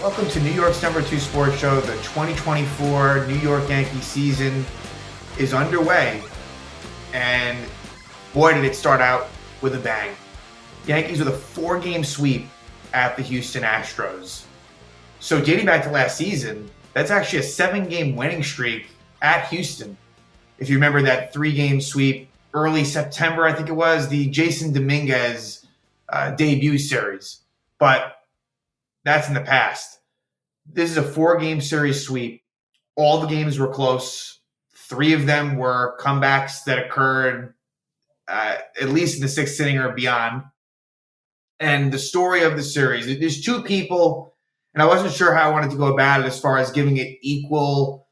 Welcome to New York's #2 sports show. The 2024 New York Yankees season is underway, and boy, did it start out with a bang. Yankees with a 4-game sweep at the Houston Astros. So dating back to last season, that's actually a 7-game winning streak at Houston. If you remember that 3-game sweep early September, I think it was, the Jason Dominguez debut series. But that's in the past. This is a 4-game series sweep. All the games were close. 3 of them were comebacks that occurred at least in the 6th inning or beyond. And the story of the series, there's 2 people, and I wasn't sure how I wanted to go about it as far as giving it equal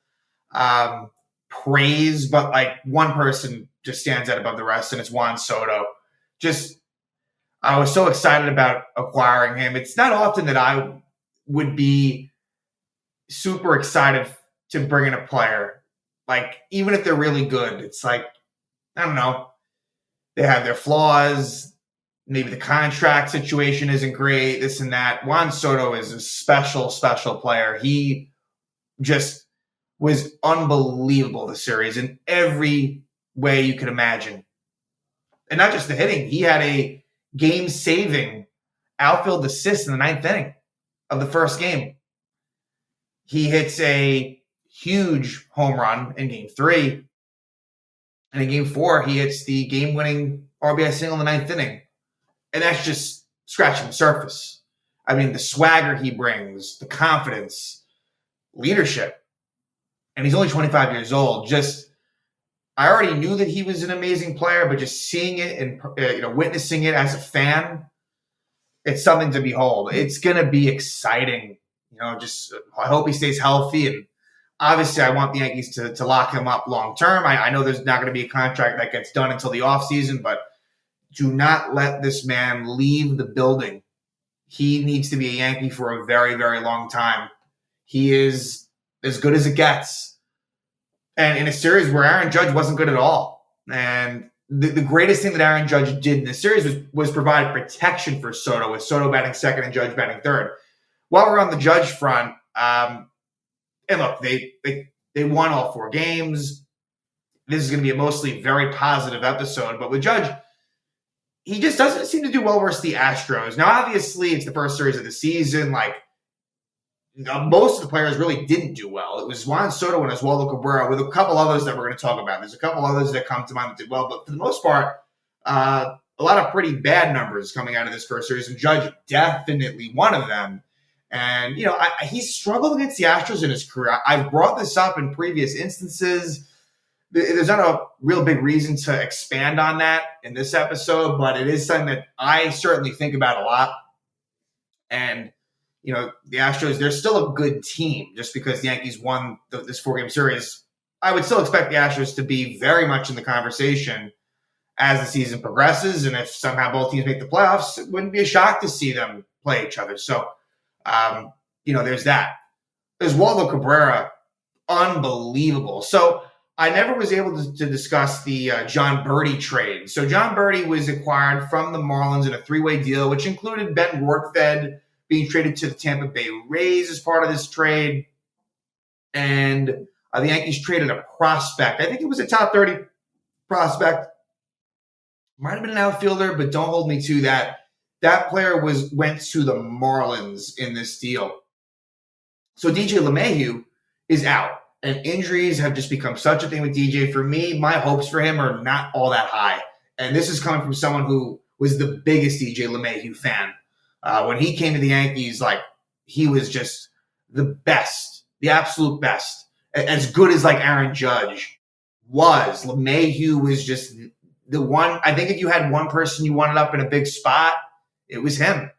praise, but like one person just stands out above the rest, and it's Juan Soto. I was so excited about acquiring him. It's not often that I would be super excited to bring in a player. Like, even if they're really good, it's like, I don't know. They have their flaws. Maybe the contract situation isn't great, this and that. Juan Soto is a special, special player. He just was unbelievable this series in every way you could imagine. And not just the hitting. He had a game-saving outfield assist in the 9th inning of the first game. He hits a huge home run in Game 3. And in Game 4, he hits the game-winning RBI single in the 9th inning. And that's just scratching the surface. I mean, the swagger he brings, the confidence, leadership. And he's only 25 years old. I already knew that he was an amazing player, but just seeing it and witnessing it as a fan, it's something to behold. It's going to be exciting. I hope he stays healthy. And obviously, I want the Yankees to lock him up long term. I know there's not going to be a contract that gets done until the offseason, but do not let this man leave the building. He needs to be a Yankee for a very, very long time. He is as good as it gets. And in a series where Aaron Judge wasn't good at all. And the greatest thing that Aaron Judge did in this series was provide protection for Soto, with Soto batting second and Judge batting third. While we're on the Judge front, and look, they won all 4 games. This is going to be a mostly very positive episode. But with Judge, he just doesn't seem to do well versus the Astros. Now, obviously, it's the first series of the season. Most of the players really didn't do well. It was Juan Soto and Oswaldo Cabrera with a couple others that we're going to talk about. There's a couple others that come to mind that did well. But for the most part, a lot of pretty bad numbers coming out of this first series. And Judge definitely one of them. And, he's struggled against the Astros in his career. I've brought this up in previous instances. There's not a real big reason to expand on that in this episode, but it is something that I certainly think about a lot. And, the Astros, they're still a good team just because the Yankees won this 4-game series. I would still expect the Astros to be very much in the conversation as the season progresses. And if somehow both teams make the playoffs, it wouldn't be a shock to see them play each other. So, there's that. There's Oswaldo Cabrera, unbelievable. So I never was able to discuss the John Birdie trade. So John Birdie was acquired from the Marlins in a 3-way deal, which included Ben Rortvedt being traded to the Tampa Bay Rays as part of this trade. And the Yankees traded a prospect. I think it was a top 30 prospect. Might have been an outfielder, but don't hold me to that. That player went to the Marlins in this deal. So DJ LeMahieu is out, and injuries have just become such a thing with DJ. For me, my hopes for him are not all that high. And this is coming from someone who was the biggest DJ LeMahieu fan. When he came to the Yankees, he was just the best, the absolute best. As good as Aaron Judge was. LeMahieu was just the one. I think if you had one person you wanted up in a big spot, it was him.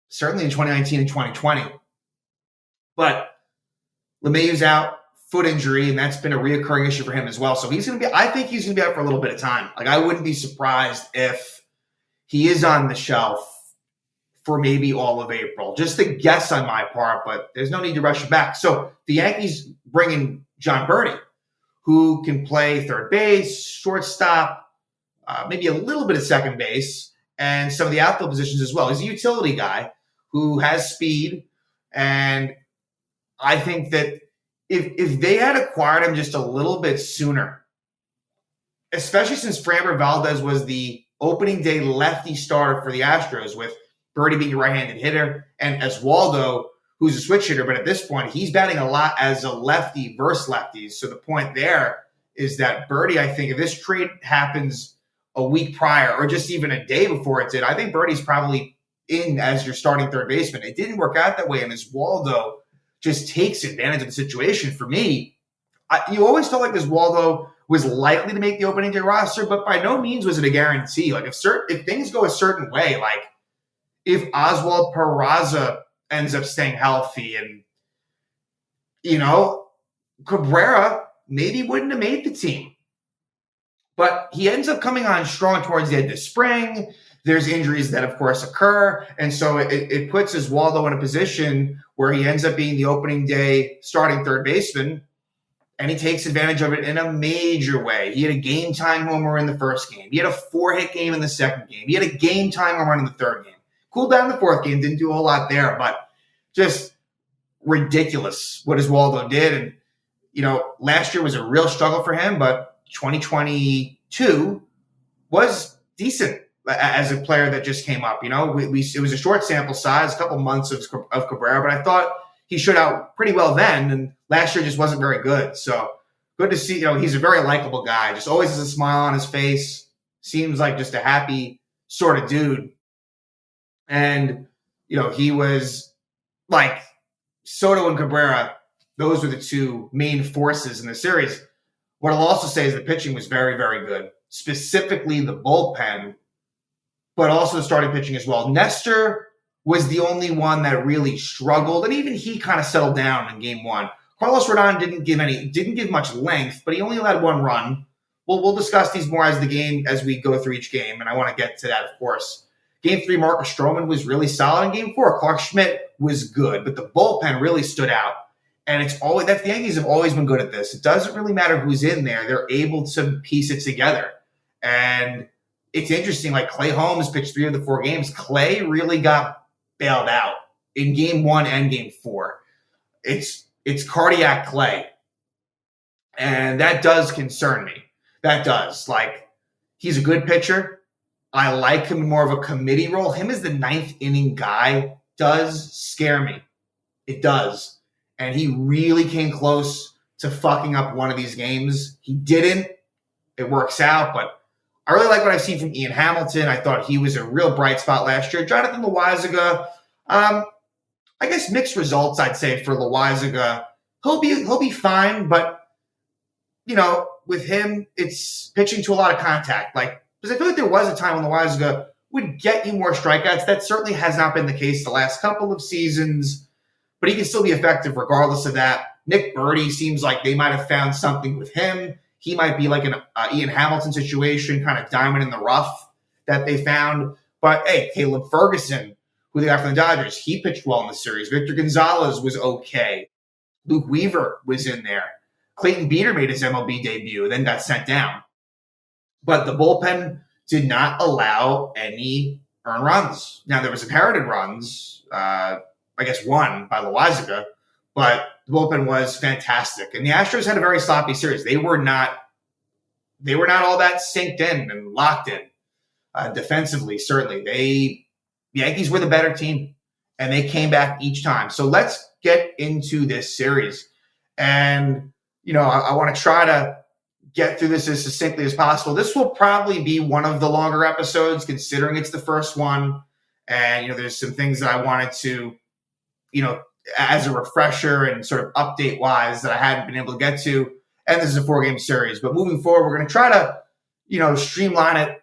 Certainly in 2019 and 2020. But LeMahieu's out, foot injury, and that's been a reoccurring issue for him as well. So I think he's going to be out for a little bit of time. I wouldn't be surprised if he is on the shelf for maybe all of April. Just a guess on my part, but there's no need to rush it back. So the Yankees bring in John Birdie, who can play third base, shortstop, maybe a little bit of second base, and some of the outfield positions as well. He's a utility guy who has speed And I think that if they had acquired him just a little bit sooner, especially since Framber Valdez was the opening day lefty starter for the Astros, with Birdie being a right-handed hitter and Oswaldo, who's a switch hitter, but at this point, he's batting a lot as a lefty versus lefties. So the point there is that Birdie, I think, if this trade happens a week prior or just even a day before it did, I think Birdie's probably in as your starting third baseman. It didn't work out that way, and Oswaldo just takes advantage of the situation. For me, you always felt like Oswaldo was likely to make the opening day roster, but by no means was it a guarantee. Like if things go a certain way, like if Oswald Peraza ends up staying healthy and, Cabrera maybe wouldn't have made the team. But he ends up coming on strong towards the end of spring. There's injuries that, of course, occur. And so it puts Oswaldo in a position where he ends up being the opening day starting third baseman, and he takes advantage of it in a major way. He had a game-time homer in the first game. He had a 4-hit game in the second game. He had a game-time home run in the third game. Cooled down in the fourth game, didn't do a whole lot there, but just ridiculous what Oswaldo did. And, last year was a real struggle for him, but 2022 was decent as a player that just came up. It was a short sample size, a couple months of Cabrera, but I thought he showed out pretty well then, and last year just wasn't very good. So good to see. He's a very likable guy, just always has a smile on his face, seems like just a happy sort of dude. And, he was like Soto and Cabrera. Those were the two main forces in the series. What I'll also say is the pitching was very, very good, specifically the bullpen, but also the starting pitching as well. Nestor was the only one that really struggled, and even he kind of settled down in game one. Carlos Rodon didn't give much length, but he only allowed one run. We'll discuss these more as we go through each game, and I want to get to that, of course. Game 3, Marcus Stroman was really solid. In game 4, Clark Schmidt was good, but the bullpen really stood out. And the Yankees have always been good at this. It doesn't really matter who's in there. They're able to piece it together. And it's interesting, like Clay Holmes pitched 3 of the 4 games. Clay really got bailed out in game 1 and game 4. It's cardiac Clay. And that does concern me. That does. Like, he's a good pitcher. I like him in more of a committee role. Him as the 9th inning guy does scare me. It does. And he really came close to fucking up one of these games. He didn't. It works out. But I really like what I've seen from Ian Hamilton. I thought he was a real bright spot last year. Jonathan Loaisiga, I guess mixed results, I'd say, for Loaisiga. He'll be fine, but, with him, it's pitching to a lot of contact. Because I feel like there was a time when Loaisiga would get you more strikeouts. That certainly has not been the case the last couple of seasons, but he can still be effective regardless of that. Nick Birdie seems like they might have found something with him. He might be like an Ian Hamilton situation, kind of diamond in the rough that they found. But, hey, Caleb Ferguson, who they got from the Dodgers, he pitched well in the series. Victor Gonzalez was okay. Luke Weaver was in there. Clayton Beeter made his MLB debut, then got sent down. But the bullpen did not allow any earned runs. Now, there was inherited runs, I guess one by Loaisiga, but the bullpen was fantastic. And the Astros had a very sloppy series. They were not all that synced in and locked in defensively, certainly. The Yankees were the better team, and they came back each time. So let's get into this series. And, I want to try to get through this as succinctly as possible. This will probably be one of the longer episodes, considering it's the first one. And, there's some things that I wanted to, as a refresher and sort of update-wise that I hadn't been able to get to. And this is a 4-game series. But moving forward, we're going to try to, streamline it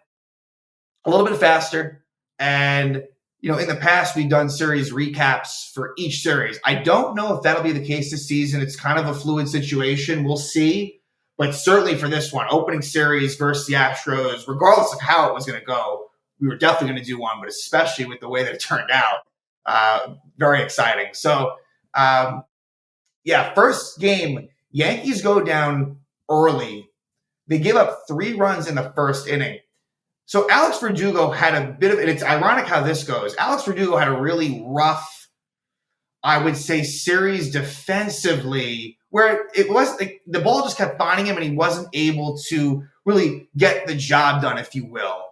a little bit faster. And, in the past, we've done series recaps for each series. I don't know if that'll be the case this season. It's kind of a fluid situation. We'll see. But certainly for this one, opening series versus the Astros, regardless of how it was going to go, we were definitely going to do one, but especially with the way that it turned out, very exciting. So, first game, Yankees go down early. They give up 3 runs in the first inning. So Alex Verdugo had a bit of, and it's ironic how this goes. Alex Verdugo had a really rough I would say, series defensively where it was like, the ball just kept finding him and he wasn't able to really get the job done, if you will.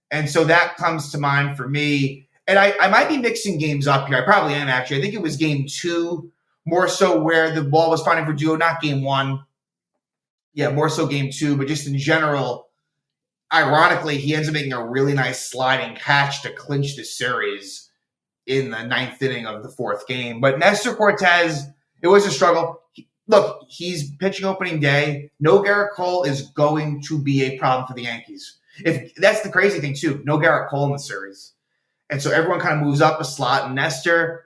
And so that comes to mind for me. And I might be mixing games up here. I probably am, actually. I think it was game 2 more so where the ball was finding Verdugo, not game 1. Yeah, more so game 2, but just in general, ironically, he ends up making a really nice sliding catch to clinch the series in the 9th inning of the 4th game. But Nestor Cortes, it was a struggle. Look, he's pitching opening day. No Garrett Cole is going to be a problem for the Yankees. If that's the crazy thing, too. No Garrett Cole in the series. And so everyone kind of moves up a slot. And Nestor,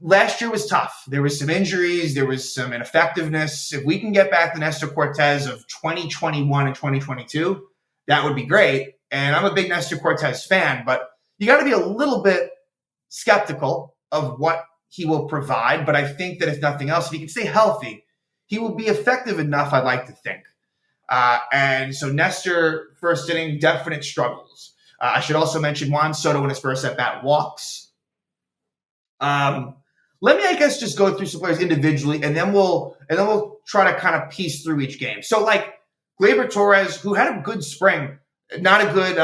last year was tough. There was some injuries. There was some ineffectiveness. If we can get back the Nestor Cortes of 2021 and 2022, that would be great. And I'm a big Nestor Cortes fan, but you got to be a little bit skeptical of what he will provide. But I think that if nothing else, if he can stay healthy, he will be effective enough, I'd like to think. And so Nestor, first inning, definite struggles. I should also mention Juan Soto in his first at-bat walks. Let me, I guess, just go through some players individually, and then we'll try to kind of piece through each game. So, like Gleyber Torres, who had a good spring, not a good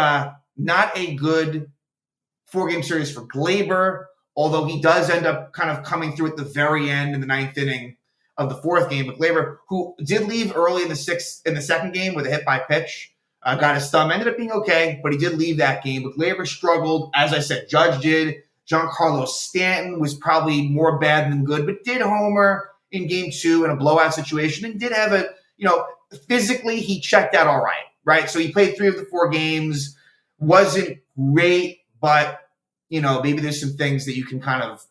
4-game series for Gleyber, although he does end up kind of coming through at the very end in the 9th inning of the 4th game. But Gleyber, who did leave early in the 2nd game with a hit by pitch, got his thumb, ended up being okay, but he did leave that game. But Gleyber struggled, as I said. Judge did. Giancarlo Stanton was probably more bad than good, but did homer in game 2 in a blowout situation and did have physically he checked out all right? So he played 3 of the 4 games, wasn't great, but, maybe there's some things that you can kind of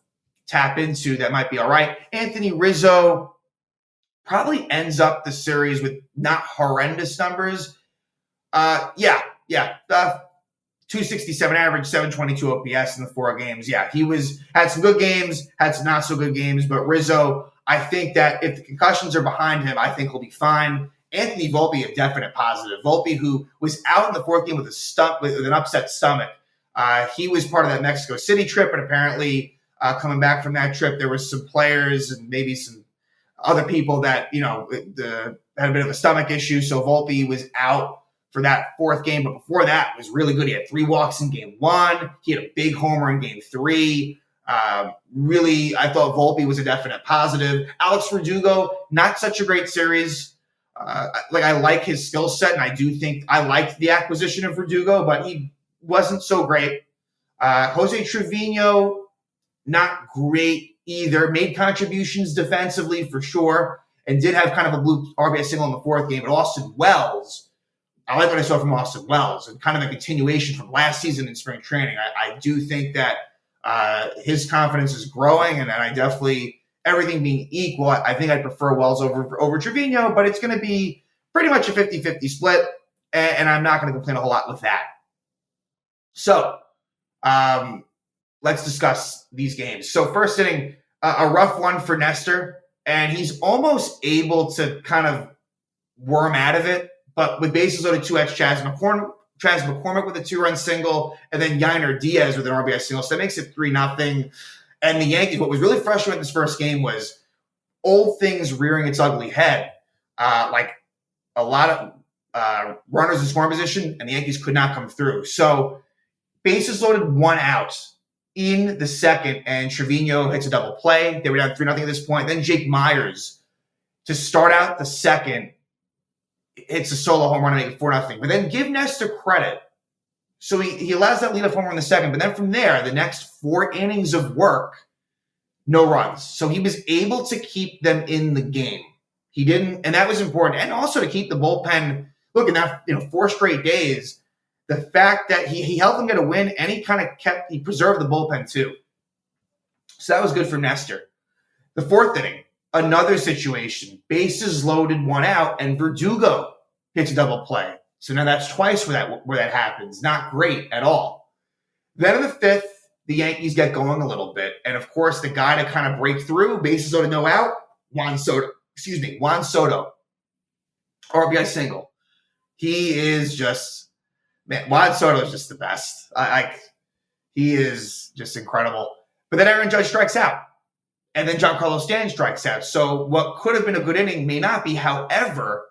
tap into that might be all right. Anthony Rizzo probably ends up the series with not horrendous numbers. 267 average, 722 OPS in the 4 games. Yeah, he had some good games, had some not so good games, but Rizzo, I think that if the concussions are behind him, I think he'll be fine. Anthony Volpe, a definite positive. Volpe, who was out in the 4th game with an upset stomach. He was part of that Mexico City trip, and apparently coming back from that trip, there was some players and maybe some other people that, had a bit of a stomach issue. So Volpe was out for that 4th game, but before that was really good. He had 3 walks in game 1. He had a big homer in game 3. Really, I thought Volpe was a definite positive. Alex Verdugo, not such a great series. I like his skill set, and I do think I liked the acquisition of Verdugo, but he wasn't so great. Jose Trevino, not great either. Made contributions defensively for sure, and did have kind of a blue RBI single in the 4th game. But Austin Wells, I like what I saw from Austin Wells and kind of a continuation from last season in spring training. I do think that his confidence is growing, and I definitely, everything being equal, I think I'd prefer Wells over Trevino, but it's going to be pretty much a 50-50 split, and I'm not going to complain a whole lot with that. So let's discuss these games. So first inning, a rough one for Nestor, and he's almost able to kind of worm out of it. But with bases loaded, 2-outs, Chas McCormick with a 2-run single, and then Yainer Diaz with an RBI single. So that makes it 3-0. And the Yankees, what was really frustrating in this first game was old things rearing its ugly head. Like a lot of runners in scoring position, and the Yankees could not come through. So bases loaded, 1 out in the 2nd, and Trevino hits a double play. They were down 3-0 at this point. Then Jake Myers, to start out the 2nd, hits a solo home run and make it 4-0. But then give Nestor credit. So he allows that leadoff homer in the 2nd. But then from there, the next 4 innings of work, no runs. So he was able to keep them in the game. He didn't, and that was important. And also to keep the bullpen, look, in that 4 straight days, the fact that he helped them get a win, and he preserved the bullpen too. So that was good for Nestor. The 4th inning, another situation, bases loaded, 1 out, and Verdugo hits a double play. So now that's twice where that happens. Not great at all. Then in the 5th, the Yankees get going a little bit. And of course, the guy to kind of break through, bases loaded, no out, Juan Soto. RBI single. He is just, man, Juan Soto is just the best. He is just incredible. But then Aaron Judge strikes out. And then Giancarlo Stanton strikes out. So what could have been a good inning may not be. However,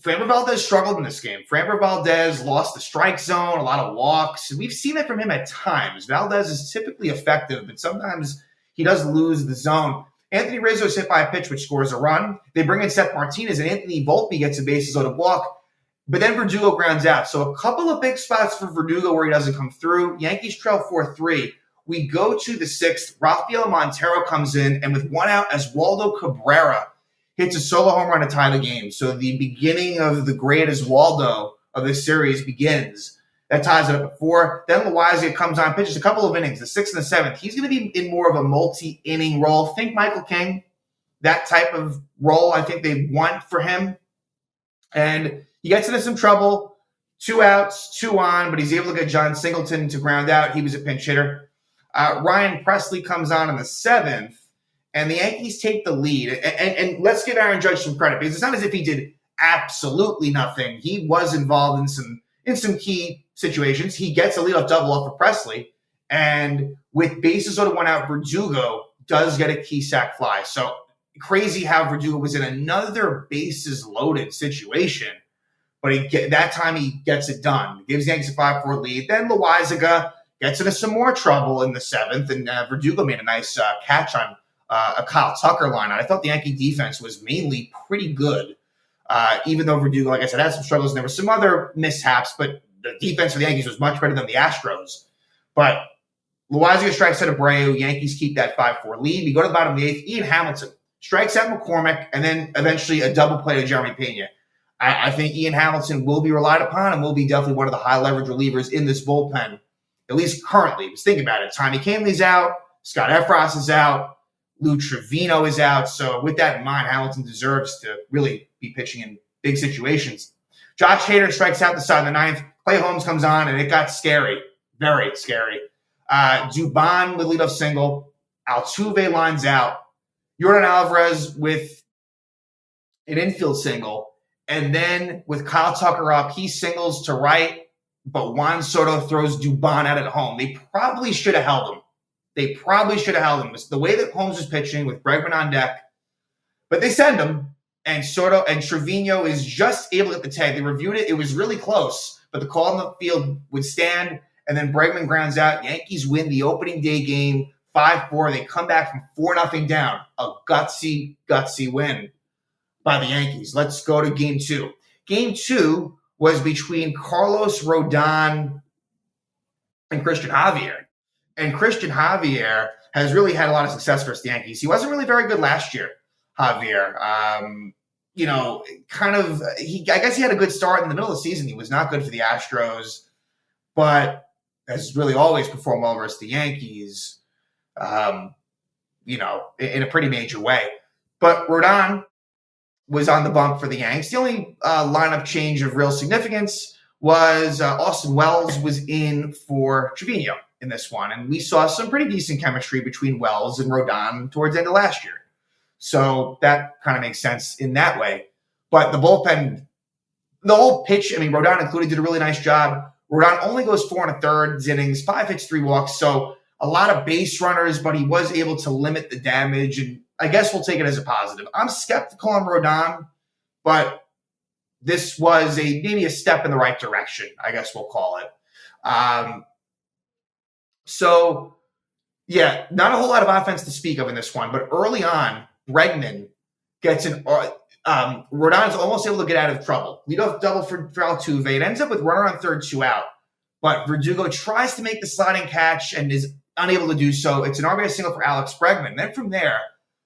Framber Valdez struggled in this game. Framber Valdez lost the strike zone, a lot of walks. We've seen it from him at times. Valdez is typically effective, but sometimes he does lose the zone. Anthony Rizzo is hit by a pitch which scores a run. They bring in Seth Martinez, and Anthony Volpe gets a bases loaded walk. But then Verdugo grounds out. So a couple of big spots for Verdugo where he doesn't come through. Yankees trail 4-3. We go to the sixth. Rafael Montero comes in, and with one out, Oswaldo Cabrera hits a solo home run to tie the game. So the beginning of the great Oswaldo of this series begins. That ties it up at 4. Then Loaisiga comes on, pitches a couple of innings, the 6th and the 7th. He's going to be in more of a multi-inning role. Think Michael King, that type of role I think they want for him. And he gets into some trouble. 2 outs, 2 on, but he's able to get John Singleton to ground out. He was a pinch hitter. Ryan Presley comes on in the 7th, and the Yankees take the lead. And let's give Aaron Judge some credit, because it's not as if he did absolutely nothing. He was involved in some key situations. He gets a leadoff double off of Presley, and with bases loaded, 1 out, Verdugo does get a key sac fly. So crazy how Verdugo was in another bases loaded situation, but that time he gets it done. Gives the Yankees a 5-4 lead. Then Loaisiga gets into some more trouble in the 7th, and Verdugo made a nice catch on a Kyle Tucker line. I thought the Yankee defense was mainly pretty good, even though Verdugo, like I said, had some struggles, and there were some other mishaps, but the defense for the Yankees was much better than the Astros. But Loaisiga strikes out Abreu. Yankees keep that 5-4 lead. We go to the bottom of the 8th. Ian Hamilton strikes out McCormick, and then eventually a double play to Jeremy Pena. I think Ian Hamilton will be relied upon and will be definitely one of the high-leverage relievers in this bullpen, at least currently. Just think about it. Tommy Kahnle's out. Scott Efros is out. Lou Trevino is out. So with that in mind, Hamilton deserves to really be pitching in big situations. Josh Hader strikes out the side of the 9th. Clay Holmes comes on, and it got scary. Very scary. Dubon with leadoff single. Altuve lines out. Yordan Alvarez with an infield single. And then with Kyle Tucker up, he singles to right, but Juan Soto throws Dubon out at home. They probably should have held him. It's the way that Holmes was pitching with Bregman on deck. But they send him, and Soto and Trevino is just able to get the tag. They reviewed it. It was really close, but the call on the field would stand, and then Bregman grounds out. Yankees win the opening day game 5-4. They come back from 4-0 down. A gutsy win by the Yankees. Let's go to Game 2. Game 2 was between Carlos Rodon and Christian Javier. And Christian Javier has really had a lot of success versus the Yankees. He wasn't really very good last year, Javier. I guess he had a good start in the middle of the season. He was not good for the Astros, but has really always performed well versus the Yankees, in a pretty major way. But Rodon was on the bump for the Yanks. The only lineup change of real significance was Austin Wells was in for Trevino in this one. And we saw some pretty decent chemistry between Wells and Rodon towards the end of last year. So that kind of makes sense in that way. But the bullpen, the whole pitch, Rodon included, did a really nice job. Rodon only goes 4 1/3 innings, 5 hits, 3 walks. So a lot of base runners, but he was able to limit the damage, and I guess we'll take it as a positive. I'm skeptical on Rodon, but this was maybe a step in the right direction, I guess we'll call it. Not a whole lot of offense to speak of in this one, but early on, Bregman gets Rodon's almost able to get out of trouble. Leadoff double for Altuve. It ends up with runner on third, 2 out, but Verdugo tries to make the sliding catch and is unable to do so. It's an RBI single for Alex Bregman. Then from there,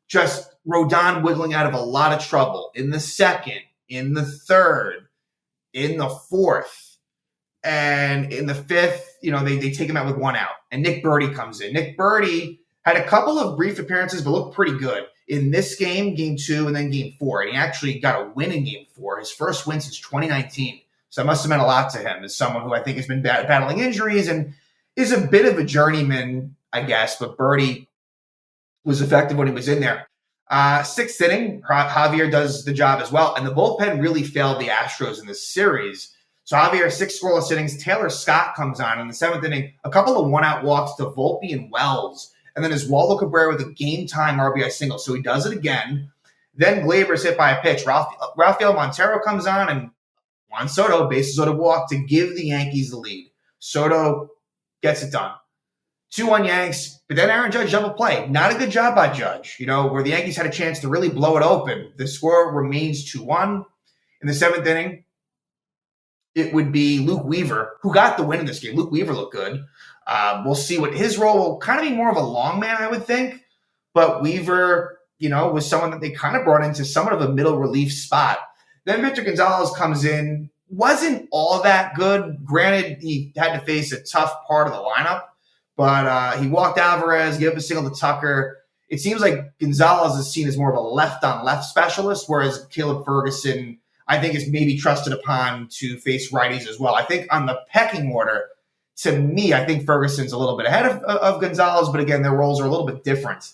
just Rodon wiggling out of a lot of trouble in the 2nd, in the 3rd, in the 4th, and in the 5th, they take him out with 1 out. And Nick Burdi comes in. Nick Burdi had a couple of brief appearances, but looked pretty good in this game, Game 2, and then Game 4. And he actually got a win in Game 4, his first win since 2019. So that must have meant a lot to him as someone who I think has been battling injuries and is a bit of a journeyman, I guess. But Burdi was effective when he was in there. 6th inning, Javier does the job as well. And the bullpen really failed the Astros in this series. So Javier, 6 scoreless innings. Taylor Scott comes on in the 7th inning. A couple of 1-out walks to Volpe and Wells. and then Oswaldo Cabrera with a game-time RBI single. So he does it again. Then Gleyber's hit by a pitch. Rafael Montero comes on, and Juan Soto bases loaded walk to give the Yankees the lead. Soto gets it done. 2-1 Yanks, but then Aaron Judge double play. Not a good job by Judge, where the Yankees had a chance to really blow it open. The score remains 2-1. In the 7th inning, it would be Luke Weaver, who got the win in this game. Luke Weaver looked good. We'll see what his role will kind of be, more of a long man, I would think. But Weaver, was someone that they kind of brought into somewhat of a middle relief spot. Then Victor Gonzalez comes in. Wasn't all that good. Granted, he had to face a tough part of the lineup. But he walked Alvarez, gave up a single to Tucker. It seems like Gonzalez is seen as more of a left-on-left specialist, whereas Caleb Ferguson, I think, is maybe trusted upon to face righties as well. I think on the pecking order, to me, I think Ferguson's a little bit ahead of Gonzalez, but again, their roles are a little bit different.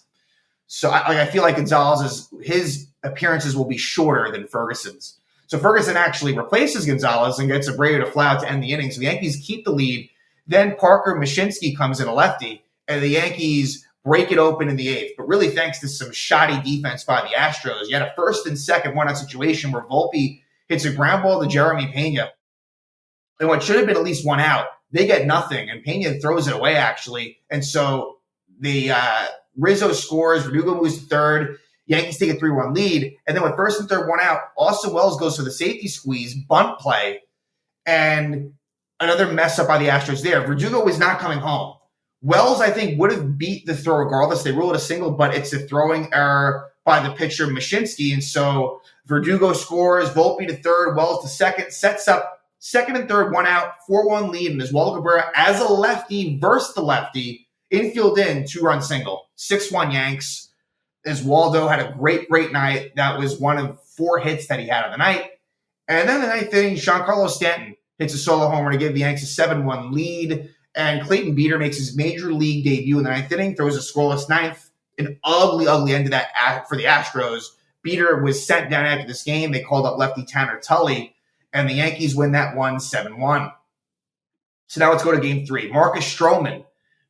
So I feel like his appearances will be shorter than Ferguson's. So Ferguson actually replaces Gonzalez and gets Abreu to fly out to end the inning. So the Yankees keep the lead. Then Parker Mashinsky comes in, a lefty, and the Yankees break it open in the 8th. But really thanks to some shoddy defense by the Astros. You had a 1st and 2nd one-out situation where Volpe hits a ground ball to Jeremy Pena. And what should have been at least 1 out, they get nothing. And Pena throws it away, actually. And so the Rizzo scores. Verdugo moves to 3rd. Yankees take a 3-1 lead. And then with 1st and 3rd, 1 out, Austin Wells goes for the safety squeeze, bunt play, and another mess up by the Astros there. Verdugo was not coming home. Wells, I think, would have beat the throw regardless. They ruled it a single, but it's a throwing error by the pitcher, Mashinsky. And so Verdugo scores, Volpe to 3rd, Wells to 2nd, sets up 2nd and 3rd, 1 out, 4-1 lead. And Oswaldo Cabrera, as a lefty versus the lefty, infield in, 2-run single. 6-1 Yanks. Oswaldo had a great night. That was one of 4 hits that he had on the night. And then the 9th inning, Giancarlo Stanton hits a solo homer to give the Yanks a 7-1 lead. And Clayton Beeter makes his major league debut in the 9th inning, throws a scoreless 9th. An ugly end to that for the Astros. Beeter was sent down after this game. They called up lefty Tanner Tully, and the Yankees win that one 7-1. So now let's go to game 3. Marcus Stroman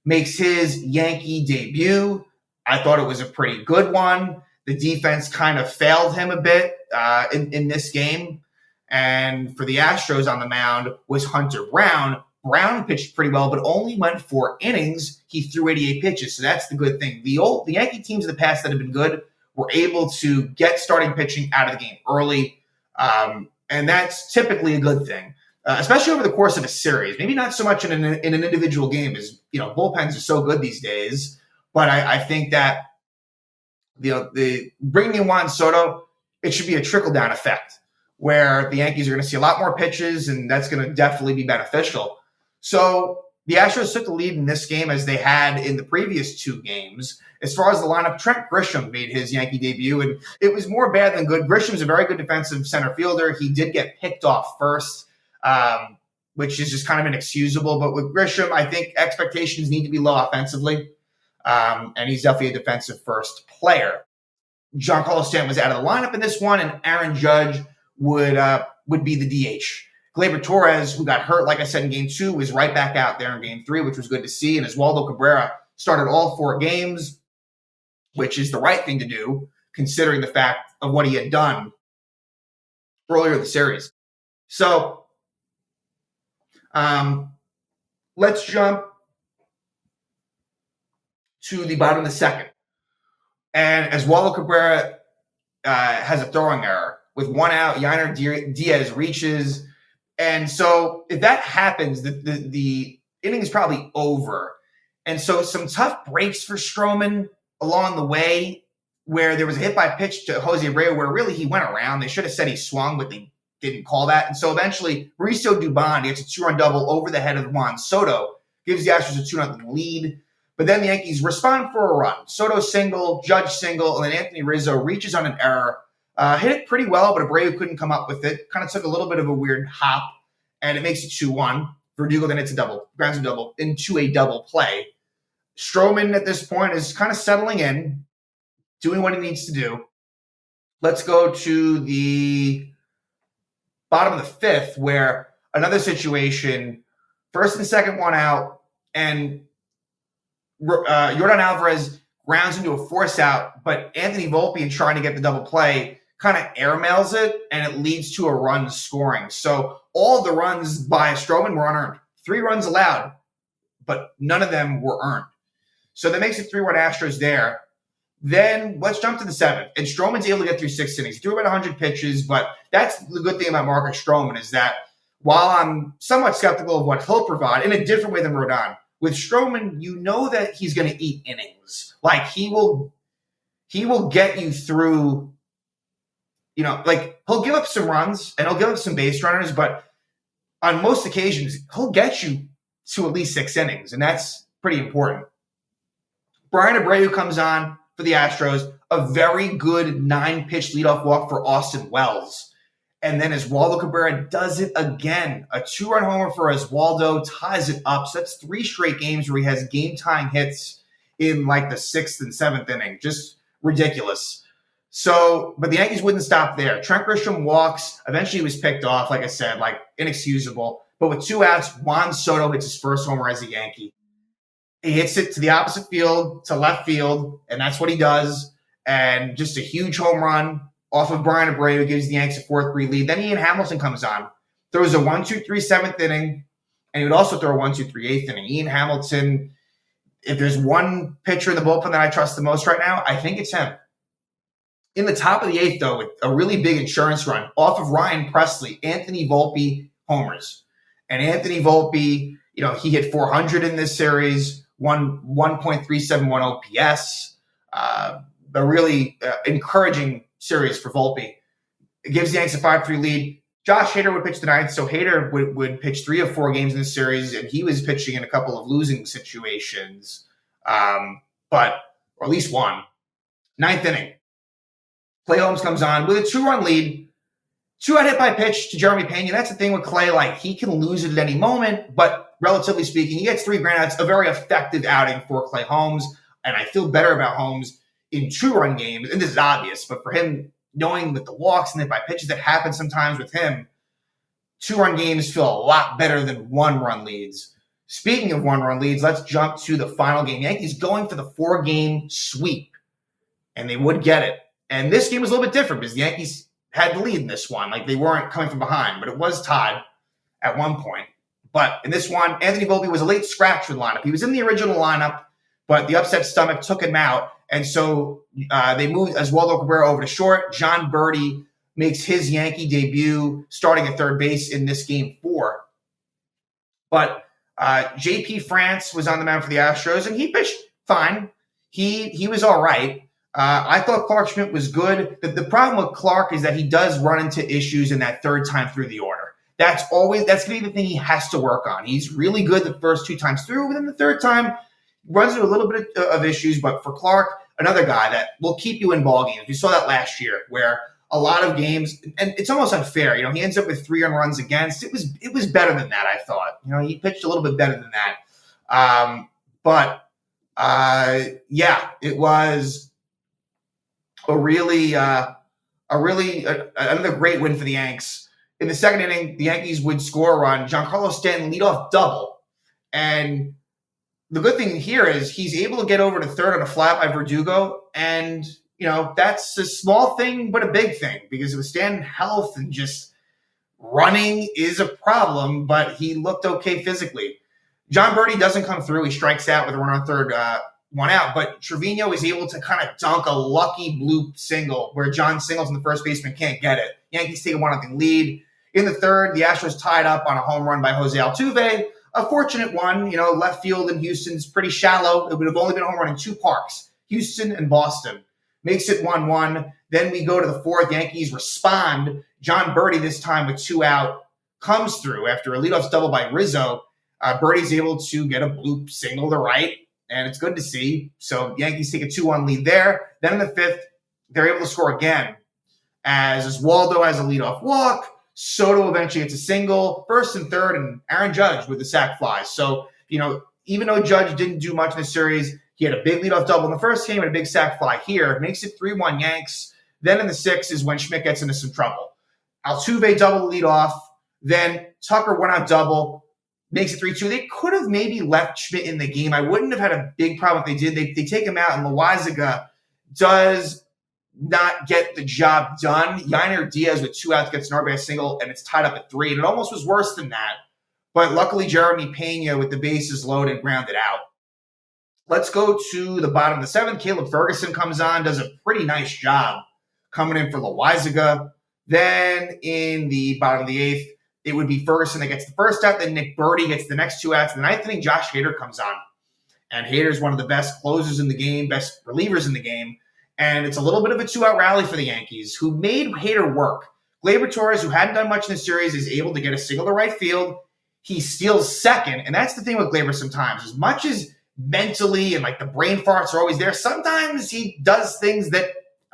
makes his Yankee debut. I thought it was a pretty good one. The defense kind of failed him a bit in this game. And for the Astros on the mound was Hunter Brown. Brown pitched pretty well, but only went 4 innings. He threw 88 pitches, so that's the good thing. The Yankee teams in the past that have been good were able to get starting pitching out of the game early, and that's typically a good thing, especially over the course of a series. Maybe not so much in an individual game, as bullpens are so good these days. But I think that the bringing in Juan Soto, it should be a trickle-down effect where the Yankees are going to see a lot more pitches, and that's going to definitely be beneficial. So the Astros took the lead in this game as they had in the previous 2 games. As far as the lineup, Trent Grisham made his Yankee debut, and it was more bad than good. Grisham's a very good defensive center fielder. He did get picked off first, which is just kind of inexcusable. But with Grisham, I think expectations need to be low offensively, and he's definitely a defensive first player. Giancarlo Stanton was out of the lineup in this one, and Aaron Judge would be the DH. Gleyber Torres, who got hurt, like I said, in game 2, was right back out there in game 3, which was good to see. And Oswaldo Cabrera started all 4 games, which is the right thing to do, considering the fact of what he had done earlier in the series. So let's jump to the bottom of the 2nd. And Oswaldo Cabrera has a throwing error. With 1 out, Yainer Diaz reaches. And so if that happens, the inning is probably over. And so some tough breaks for Stroman along the way, where there was a hit by pitch to Jose Abreu where really he went around. They should have said he swung, but they didn't call that. And so eventually Mauricio Dubon gets a 2-run double over the head of Juan Soto, gives the Astros a 2-0 lead. But then the Yankees respond for a run. Soto single, Judge single, and then Anthony Rizzo reaches on an error. Hit it pretty well, but Abreu couldn't come up with it. Kind of took a little bit of a weird hop, and it makes it 2-1. Verdugo then hits a double, grounds a double into a double play. Stroman at this point is kind of settling in, doing what he needs to do. Let's go to the bottom of the 5th, where another situation, 1st and 2nd, 1 out, and Yordan Alvarez grounds into a force out, but Anthony Volpe, in trying to get the double play, kind of airmails it, and it leads to a run scoring. So all the runs by Stroman were unearned. 3 runs allowed, but none of them were earned. So that makes it 3-1 Astros there. Then let's jump to the 7th. And Stroman's able to get through 6 innings. He threw about 100 pitches, but that's the good thing about Marcus Stroman is that while I'm somewhat skeptical of what he'll provide in a different way than Rodon, with Stroman, you know that he's going to eat innings. Like he will get you through, like he'll give up some runs and he'll give up some base runners, but on most occasions, he'll get you to at least 6 innings, and that's pretty important. Brian Abreu comes on for the Astros, a very good 9-pitch leadoff walk for Austin Wells. And then Oswaldo Cabrera does it again. A 2-run homer for Oswaldo ties it up. So that's 3 straight games where he has game-tying hits in like the 6th and 7th inning. Just ridiculous. So, but the Yankees wouldn't stop there. Trent Grisham walks. Eventually he was picked off, like I said, like inexcusable. But with 2 outs, Juan Soto hits his first homer as a Yankee. He hits it to the opposite field, to left field, and that's what he does. And just a huge home run off of Brian Abreu gives the Yankees a 4-3 lead. Then Ian Hamilton comes on, throws a 1-2-3 7th inning, and he would also throw a 1-2-3 8th inning. Ian Hamilton, if there's one pitcher in the bullpen that I trust the most right now, I think it's him. In the top of the 8th, though, with a really big insurance run off of Ryan Presley, Anthony Volpe homers. And Anthony Volpe, he hit 400 in this series, 1.371 OPS. A really encouraging series for Volpe. It gives the Yankees a 5-3 lead. Josh Hader would pitch the 9th, so Hader would pitch 3 of 4 games in this series, and he was pitching in a couple of losing situations, or at least one. 9th inning. Clay Holmes comes on with a 2-run lead. 2-out hit by pitch to Jeremy Pena. That's the thing with Clay. Like, he can lose it at any moment, but relatively speaking, he gets 3 groundouts. A very effective outing for Clay Holmes, and I feel better about Holmes in 2-run games. And this is obvious, but for him, knowing that the walks and hit by pitches that happen sometimes with him, 2-run games feel a lot better than 1-run leads. Speaking of 1-run leads, let's jump to the final game. Yankees going for the 4-game sweep, and they would get it. And this game was a little bit different because the Yankees had the lead in this one. Like, they weren't coming from behind, but it was tied at one point. But in this one, Anthony Volpe was a late scratch for the lineup. He was in the original lineup, but the upset stomach took him out. And so they moved Oswaldo Cabrera over to short. John Birdie makes his Yankee debut starting at third base in this game 4. But J.P. France was on the mound for the Astros, and he pitched fine. He was all right. I thought Clark Schmidt was good. The problem with Clark is that he does run into issues in that 3rd time through the order. That's going to be the thing he has to work on. He's really good the first 2 times through, but then the 3rd time runs into a little bit of issues. But for Clark, another guy that will keep you in ball games. We saw that last year where a lot of games, and it's almost unfair. He ends up with 3 runs against. It was better than that, I thought. He pitched a little bit better than that. It was another great win for the Yanks. In the 2nd inning, the Yankees would score a run. Giancarlo Stanton leadoff double. And the good thing here is he's able to get over to 3rd on a flat by Verdugo. And, that's a small thing, but a big thing because with Stanton health and just running is a problem, but he looked okay physically. John Birdie doesn't come through. He strikes out with a runner on 3rd, 1 out, but Trevino is able to kind of dunk a lucky bloop single where John Singleton, the first baseman, can't get it. Yankees take a 1-0 lead. In the 3rd, the Astros tied up on a home run by Jose Altuve. A fortunate one. Left field in Houston's pretty shallow. It would have only been a home run in 2 parks, Houston and Boston. Makes it 1-1. Then we go to the 4th. Yankees respond. John Birdie, this time with 2 out, comes through after a leadoff double by Rizzo. Birdie's able to get a bloop single to right, and it's good to see. So Yankees take a 2-1 lead there. Then in the 5th, they're able to score again as Oswaldo has a leadoff walk. Soto eventually gets a single, 1st and 3rd, and Aaron Judge with the sac fly. So, even though Judge didn't do much in the series, he had a big leadoff double in the first game and a big sac fly here. Makes it 3-1 Yanks. Then in the 6th is when Schmidt gets into some trouble. Altuve double leadoff. Then Tucker went out double. makes it 3-2. They could have maybe left Schmidt in the game. I wouldn't have had a big problem if they did. They take him out, and Loaisiga does not get the job done. Yainer Diaz with 2 outs gets an RBI single, and it's tied up at 3. And it almost was worse than that. But luckily, Jeremy Pena with the bases loaded grounded out. Let's go to the bottom of the 7th. Caleb Ferguson comes on, does a pretty nice job coming in for Loaisiga. Then in the bottom of the 8th, it would be Ferguson that gets the first out. Then Nick Birdie gets the next 2 outs. In the 9th inning, Josh Hader comes on. And Hader's one of the best closers in the game, best relievers in the game. And it's a little bit of a 2-out rally for the Yankees, who made Hader work. Gleyber Torres, who hadn't done much in the series, is able to get a single to right field. He steals second. And that's the thing with Gleyber sometimes. As much as mentally and like the brain farts are always there, sometimes he does things that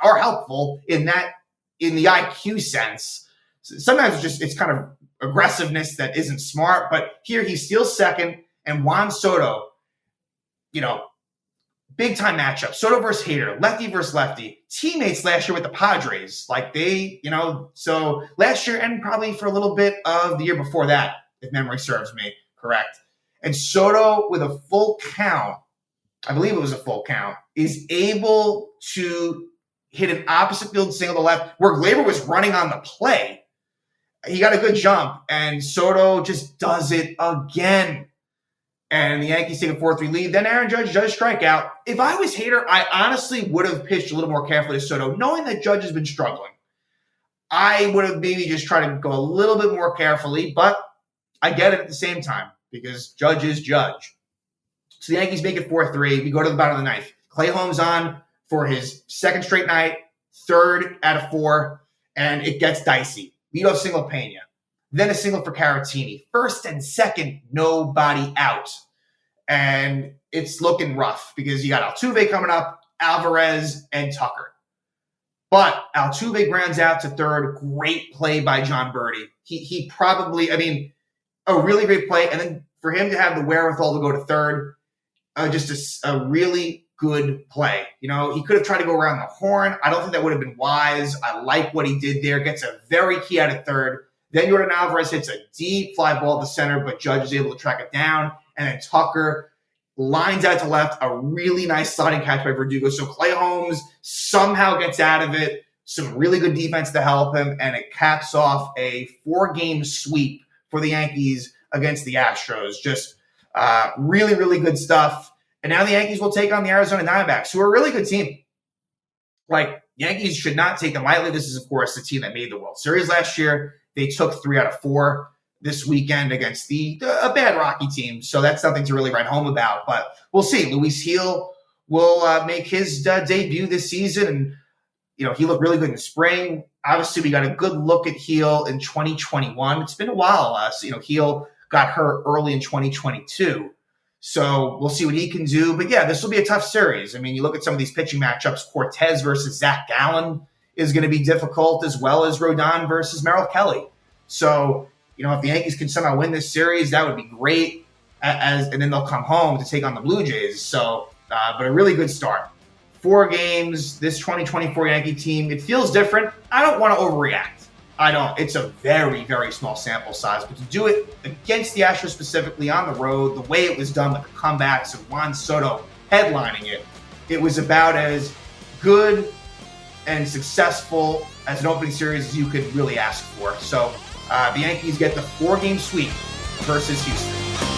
are helpful in the IQ sense. Sometimes it's kind of aggressiveness that isn't smart. But here he steals second, and Juan Soto, big time matchup. Soto versus Hader, lefty versus lefty. Teammates last year with the Padres. So last year and probably for a little bit of the year before that, if memory serves me correct. And Soto with a full count, I believe it was a full count, is able to hit an opposite field single to left where Gleyber was running on the play. He got a good jump, and Soto just does it again. And the Yankees take a 4-3 lead. Then Aaron Judge does strike out. If I was Hader, I honestly would have pitched a little more carefully to Soto, knowing that Judge has been struggling. I would have maybe just tried to go a little bit more carefully, but I get it at the same time because Judge is Judge. So the Yankees make it 4-3. We go to the bottom of the 9th. Clay Holmes on for his 2nd straight night, 3rd out of 4, and it gets dicey. Leadoff single Pena. Then a single for Caratini. 1st and 2nd, nobody out. And it's looking rough because you got Altuve coming up, Alvarez, and Tucker. But Altuve grounds out to 3rd. Great play by John Birdie. He probably, a really great play. And then for him to have the wherewithal to go to 3rd, just a really good play. He could have tried to go around the horn. I don't think that would have been wise. I like what he did there. Gets a very key out of 3rd. Then Jordan Alvarez hits a deep fly ball to center, but Judge is able to track it down. And then Tucker lines out to left, a really nice sliding catch by Verdugo. So Clay Holmes somehow gets out of it, some really good defense to help him, and it caps off a 4-game sweep for the Yankees against the Astros. Just really, really good stuff. And now the Yankees will take on the Arizona Diamondbacks, who are a really good team. Yankees should not take them lightly. This is, of course, the team that made the World Series last year. They took 3 out of 4 this weekend against a bad Rocky team. So that's nothing to really write home about. But we'll see. Luis Gil will make his debut this season. And, he looked really good in the spring. Obviously, we got a good look at Gil in 2021. It's been a while. Gil got hurt early in 2022. So we'll see what he can do. But, yeah, this will be a tough series. You look at some of these pitching matchups. Cortez versus Zach Gallen is going to be difficult, as well as Rodon versus Merrill Kelly. So, if the Yankees can somehow win this series, that would be great. And then they'll come home to take on the Blue Jays. So, but a really good start. 4 games, this 2024 Yankee team, it feels different. I don't want to overreact. I don't. It's a very, very small sample size. But to do it against the Astros specifically on the road, the way it was done with the comebacks of Juan Soto headlining it, it was about as good and successful as an opening series as you could really ask for. So the Yankees get the 4-game sweep versus Houston.